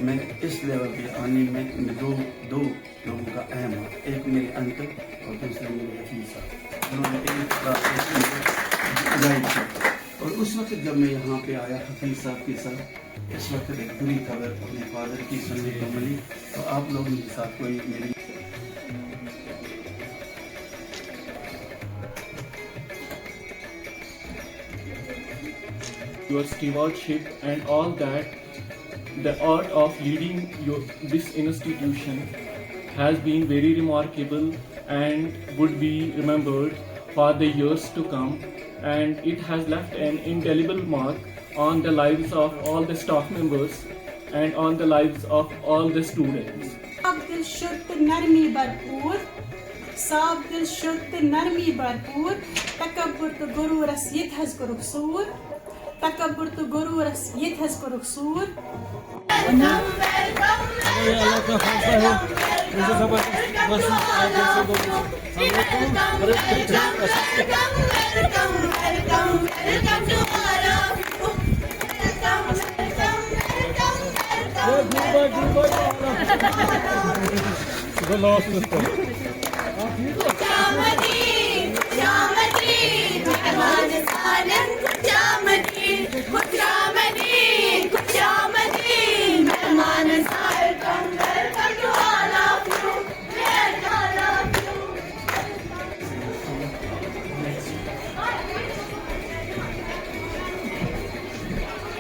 میں اس لیول پہ آنے میں دو لوگوں کا اہم ہے. ایک میرے انکل اور دوسرے میرے حفیظ صاحب. انہوں نے ایک گائیڈ کیا. اور اس وقت جب میں یہاں پہ آیا حفیظ صاحب کے ساتھ، اس وقت ایک بری خبر اپنے فادر کی سننے کو ملی. تو آپ لوگوں کے ساتھ کوئی میری your stewardship and all that, the art of leading this institution has been very remarkable and would be remembered for the years to come, and it has left an indelible mark on the lives of all the staff members and on the lives of all the students. صاف دل شد تہٕ نرمی بھرپور، صاف دل شد تہٕ نرمی بھرپور، تکبر تہٕ غروٗرس ییٚتہِ حظ کوٚرُکھ سوٗر، تکبر تہٕ غروٗرس ییٚتہِ حظ کوٚرُکھ سوٗر.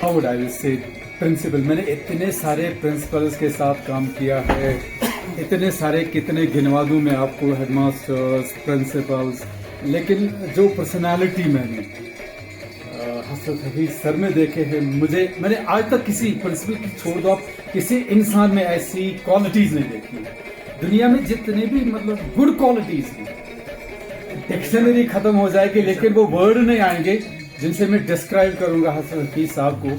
How would I say principal? میں نے اتنے سارے پرنسپلز کے ساتھ کام کیا ہے، اتنے سارے کتنے گنوا دوں میں آپ کو، ہیڈ ماسٹرز، پرنسپلز، لیکن جو پرسنالٹی میں نے حضرت حفیظ سر میں دیکھے ہیں، میں نے آج تک کسی پرنسپل کی چھوڑ دو آپ، کسی انسان میں ایسی کوالٹیز نہیں دیکھی. دنیا میں جتنے بھی مطلب گڈ کوالٹیز ہیں، ڈکشنری ختم ہو جائے گی لیکن وہ ورڈ نہیں آئیں گے جن سے میں ڈسکرائب کروں گا حضرت حفیظ صاحب کو.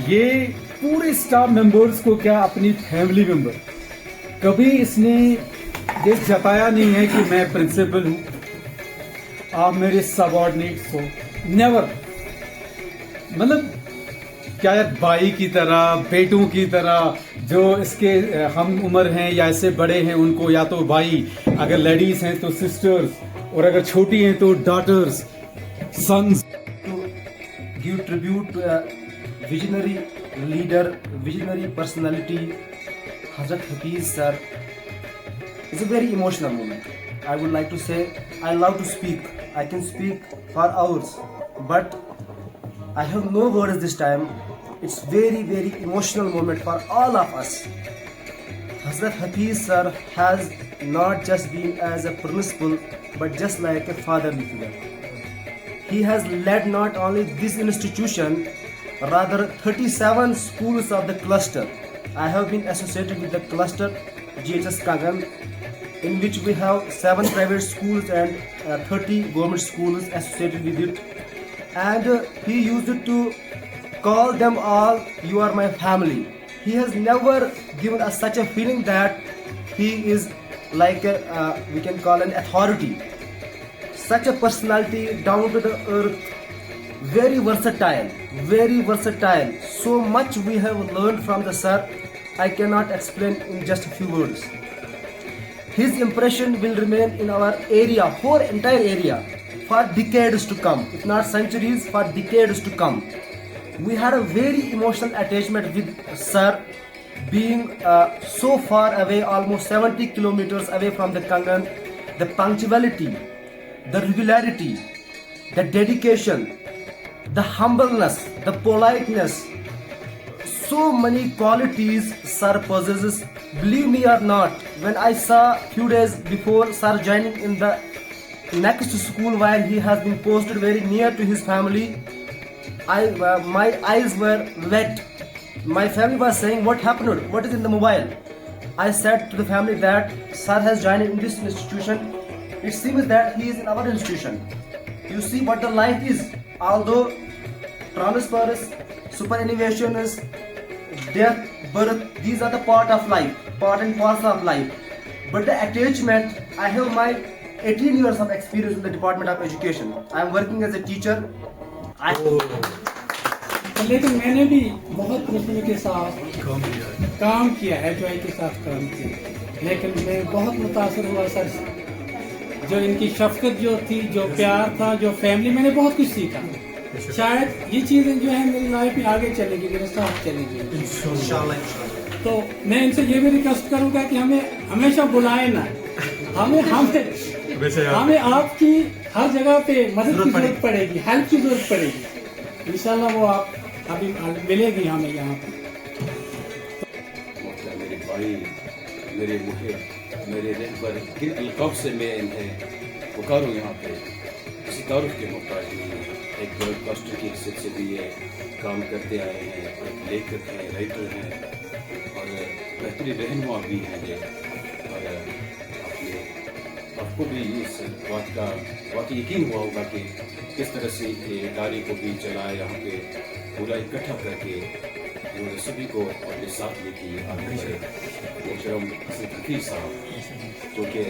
یہ پورے اسٹاف ممبرس کو کیا اپنی فیملی ممبر، کبھی اس نے یہ جتایا نہیں ہے کہ میں پرنسپل ہوں، آپ میرے سب آرڈینیٹس ہو. نیور. مطلب کیا بھائی کی طرح، بیٹوں کی طرح، جو اس کے ہم عمر ہیں یا اس سے بڑے ہیں ان کو یا تو بھائی، اگر لیڈیز ہیں تو سسٹرز، اور اگر چھوٹی ہیں تو daughters, sons. Give tribute to a visionary leader, visionary personality, Hazrat Hafiz sir. It's a very emotional moment. I would like to say, I love to speak. I can speak for hours, but I have no words this time. It's very, very emotional moment for all of us. Hazrat Hafiz sir has not just been as a principal, but just like a fatherly figure. He has led not only this institution, rather 37 schools of the cluster. I have been associated with the cluster GHS Kangan, in which we have 7 private schools and 30 government schools associated with it. And he used to call them all, "You are my family." He has never given us such a feeling that he is like we can call an authority. Such a personality, down to the earth, very versatile, very versatile. So much we have learned from the sir, I cannot explain in just a few words. His impression will remain in our area, whole entire area, for decades to come, if not centuries, for decades to come. We had a very emotional attachment with sir, being so far away, almost 70 kilometers away from the Kangan. The punctuality, the regularity, the dedication, the humbleness, the politeness, so many qualities sir possesses. Believe me or not, when I saw few days before sir joining in the next school while he has been posted very near to his family, my eyes were wet. My family was saying, "What happened? What is in the mobile?" I said to the family that sir has joined in this institution. It seems that he is in our institution. You see what the life is. Although transfers, superannuation is death, birth, these are the part of life, part and parcel of life. But the attachment, I have my 18 years of experience in the Department of Education. I am working as a teacher. لیکن میں نے بھی بہت principal کے ساتھ کام کیا ہے، جو کے ساتھ کام کیا، لیکن میں بہت متاثر ہوا سر سے، جو ان کی شفقت جو تھی، جو پیار تھا، جو فیملی، میں نے بہت کچھ سیکھا. شاید یہ چیزیں جو ہیں میری لائف میں آگے چلے گی، میرے ساتھ چلے گی. تو میں ان سے یہ بھی ریکویسٹ کروں گا کہ ہمیں ہمیشہ بلائیں نہ، ہمیں آپ کی ہر جگہ پہ مدد کی ضرورت پڑے گی، ہیلپ کی ضرورت پڑے گی. انشاءاللہ وہ آپ ابھی ملے گی ہمیں یہاں پہ. میرے بھائی، میرے محب، میرے رہبر، کن القاب سے میں انہیں پکاروں یہاں پہ، کسی تعارف کے محتاج نہیں ہے. ایک براڈ کاسٹر کی حیثیت سے بھی یہ کام کرتے آئے ہیں، ایک لیکھک ہیں، رائٹر ہیں اور بہترین رہنما بھی ہیں یہ. اور آپ کو بھی اس بات کا واقعی یقین ہوا ہوگا کہ کس طرح سے یہ ادارے کو بھی چلایا، یہاں پہ پورا اکٹھا کر کے انہوں نے سبھی کو اپنے ساتھ لے کے آگے بڑھے. محترم حسن حفیظ صاحب، جو کہ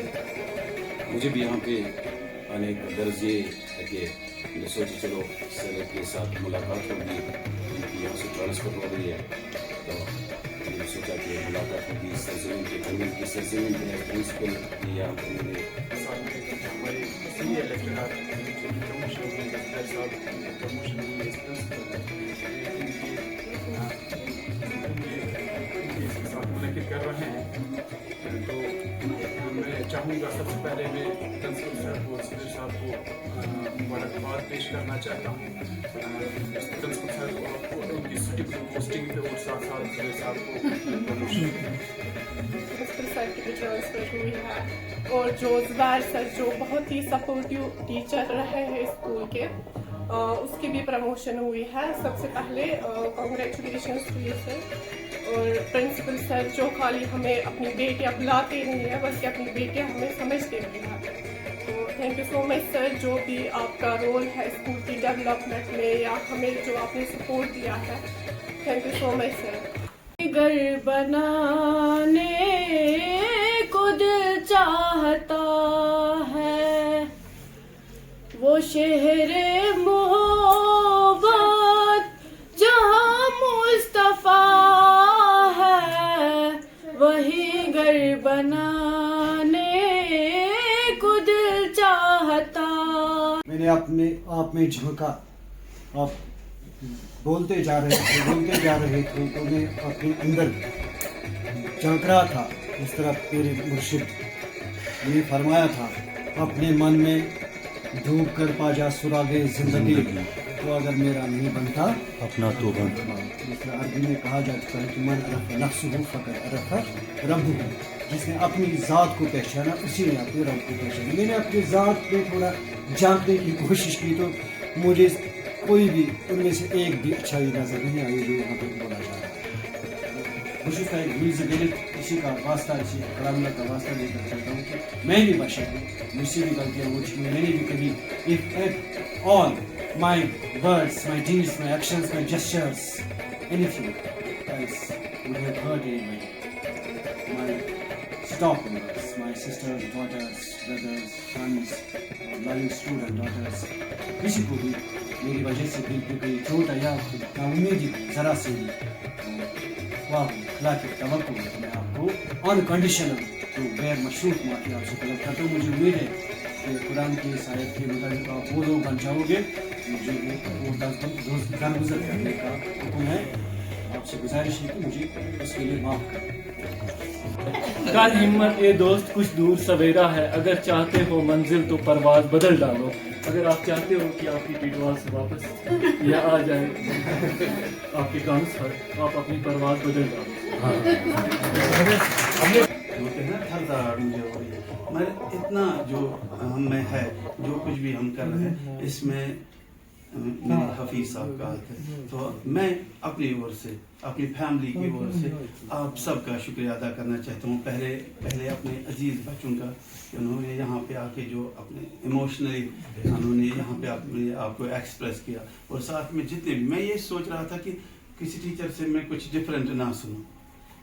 مجھے بھی یہاں پہ آنے کا غرض یہ ہے کہ میں نے سوچا چلو سر کے ساتھ ملاقات ہوگی، ان کی یہاں سے ٹرانسفر ہو گئی ہے، تو میں نے سوچا کہ ملاقات ہوگی. سرزمین کے کنگن کی سرزمین کے پرنسپل یا کر رہے ہیں. تو میں چاہوں گا سب سے پہلے میں پرنسپل صاحب کو، صدر صاحب کو مبارکباد پیش کرنا چاہتا ہوں. پرنسپل صاحب کو آپ کو ان کی سوٹیبل پوسٹنگ پہ اور ساتھ ساتھ صدر صاحب کو پروموشن پرنسپل سر کی بھی ٹرانسفر ہوئی ہے، اور جو زبیر سر جو بہت ہی سپورٹیو ٹیچر رہے ہیں اسکول کے، اس کی بھی پروموشن ہوئی ہے. سب سے پہلے کانگریچولیشنس ٹو یو سر. اور پرنسپل سر جو خالی ہمیں اپنی بیٹیاں بلاتے نہیں ہیں بلکہ اپنی بیٹیاں ہمیں سمجھتے بھی ہیں. تو تھینک یو سو مچ سر، جو بھی آپ کا رول ہے اسکول کی ڈیولپمنٹ میں یا ہمیں جو آپ نے سپورٹ دیا ہے، تھینک یو سو مچ سر. گھر بنانے کو دل چاہتا ہے، وہ شہر محبت جہاں مصطفیٰ ہے، وہی گھر بنانے کو دل چاہتا. میں نے آپ میں جھونکا، آپ بولتے جا رہے تھے تو میں اپنے اندر جھانک رہا تھا. اس طرح میرے مرشد نے فرمایا تھا، اپنے من میں ڈوب کر پا جا سراغے زندگی، تو اگر میرا نہیں بنتا اپنا تو بن. جس طرح عربی میں کہا جا چکا ہے کہ من عرف نفسہ فقد عرف ربہ، جس نے اپنی ذات کو پہچانا اسی نے اپنے رب کو پہچانا. میں نے اپنی ذات پہ تھوڑا جاننے کی کوشش کی تو مجھے کوئی بھی ان میں سے ایک بھی اچھائی نظر نہیں آئی جو یہاں پہ بولا جا رہا ہے. خوشی کا ایک میوزک اسی کا واسطہ، اسی کلام اللہ کا واسطہ لے کر چلتا ہوں کہ میں بھی بشر ہوں، مجھ سے بھی غلطیاں ہو چکی ہیں. میں نے بھی کبھی if all my words, my deeds, my actions, my gestures, anything else would have hurt anybody, my staff members, my sisters, daughters, brothers, sons, loving students, daughters, کسی کو بھی میری وجہ سے دل پہ کوئی چوٹ آیا، نا امیدی ذرا سے بھی واہ خلا کے توقع ہے کہ میں آپ کو آن کنڈیشنل جو غیر مشروط معافی آپ سے طلب کرتا ہوں. مجھے امید ہے کہ قرآن کی اس آیت کے مطابق آپ وہ لوگ بن جاؤ گے. مجھے وہ درگزر کرنے کا حکم ہے. آپ سے گزارش ہے کہ مجھے اس کے لیے معاف کریں. کل ہمت اے دوست کچھ دور سویرا ہے، اگر چاہتے ہو منزل تو پرواز بدل ڈالو. اگر آپ چاہتے ہو کہ آپ کی ٹیٹوال سے واپس یا آ جائے آپ کے ٹرانسفر، آپ اپنی پرواز بدل ڈالو. مگر اتنا جو ہم میں ہے، جو کچھ بھی ہم کر رہے ہیں اس میں میرے حفیظ صاحب کا ہاتھ ہے. تو میں اپنی اور سے، اپنی فیملی کی اور سے آپ سب کا شکریہ ادا کرنا چاہتا ہوں. پہلے اپنے عزیز بچوں کا، انہوں نے یہاں پہ آ کے جو اپنے ایموشنلی انہوں نے یہاں پہ اپنے آپ کو ایکسپریس کیا. اور ساتھ میں جتنے بھی، میں یہ سوچ رہا تھا کہ کسی ٹیچر سے میں کچھ ڈفرینٹ نہ سنوں.